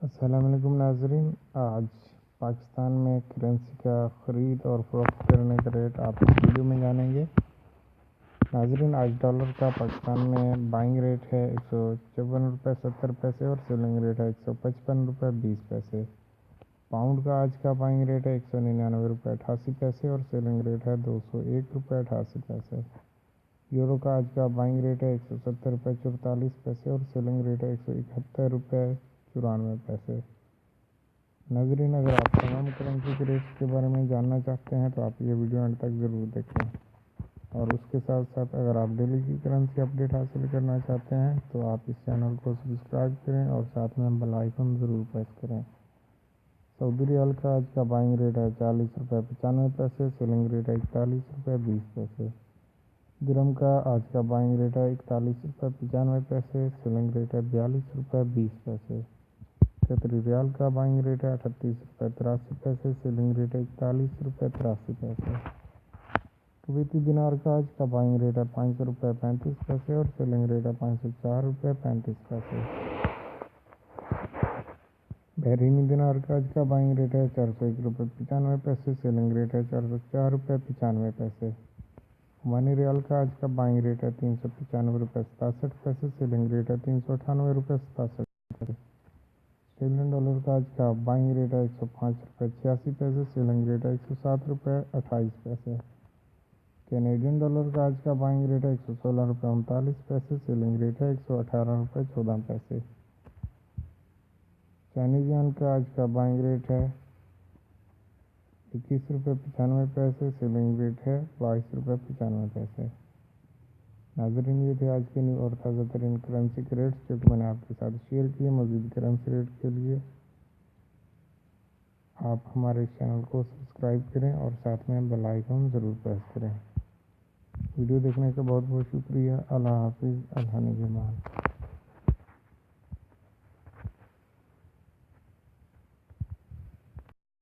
अस्सलाम वालेकुम नाज़रीन। आज पाकिस्तान में करेंसी का ख़रीद और फ़रोख्त करने का रेट आप इस वीडियो में जानेंगे। नाज़रीन, आज डॉलर का पाकिस्तान में बाइंग रेट है 154 रुपये 70 पैसे और सेलिंग रेट है 155 रुपये 20 पैसे। पाउंड का आज का बाइंग रेट है 199 रुपये 88 पैसे और सेलिंग रेट है 201 रुपये 88 पैसे। यूरो का आज का बाइंग रेट है 170 रुपये 44 पैसे और सेलिंग रेट है 171 रुपये 94 पैसे। नाज़रीन, अगर आप तमाम करेंसी के रेट्स के बारे में जानना चाहते हैं तो आप ये वीडियो अंत तक ज़रूर देखें। और उसके साथ साथ अगर आप डेली की करेंसी अपडेट हासिल करना चाहते हैं तो आप इस चैनल को सब्सक्राइब करें और साथ में बेल आइकन ज़रूर प्रेस करें। सऊदी रियाल का आज का बाइंग रेट है 40 रुपये 95 पैसे, सेलिंग रेट है 41 रुपये 20 पैसे। दिरहम का आज का बाइंग रेट है 41 रुपये 95 पैसे, सेलिंग रेट है 42 रुपये 20 पैसे। कतरी रियाल का बाइंग रेट है 38 रुपये 83 पैसे, सेलिंग रेट है 41 रुपये 83 पैसे। कुवैती दिनार का आज का बाइंग रेट है 500 रुपये 35 पैसे और सेलिंग रेट है 504 रुपये 35 पैसे। बहरीनी दिनार का आज का बाइंग रेट है 401 रुपये 95 पैसे, सेलिंग रेट है 404 रुपये 95 पैसे। ओमानी रियाल का आज का बाइंग रेट है 395 रुपये 67 पैसे, सेलिंग रेट है 398 रुपये 67 पैसे। ऑस्ट्रेलियन डॉलर का आज का बाइंग रेट है 105 रुपये 86 पैसे, सेलिंग रेट है 107 रुपये 28 पैसे। कैनेडियन डॉलर का आज का बाइंग रेट है 116 रुपये 39 पैसे, सेलिंग रेट है 118 रुपये 14 पैसे। चाइनीज युआन का आज का बाइंग रेट है 21 रुपये 95 पैसे, सेलिंग रेट है 22 रुपये 95 पैसे। नाज़रीन, ये थे आज के न्यू और ताज़ा तरीन करेंसी के रेट्स जो कि मैंने आपके साथ शेयर किए। मज़ीद करेंसी रेट के लिए आप हमारे चैनल को सब्सक्राइब करें और साथ में बेल आइकन ज़रूर प्रेस करें। वीडियो देखने का बहुत बहुत शुक्रिया। अल्लाह हाफिज़। अल्लाह निगहबान।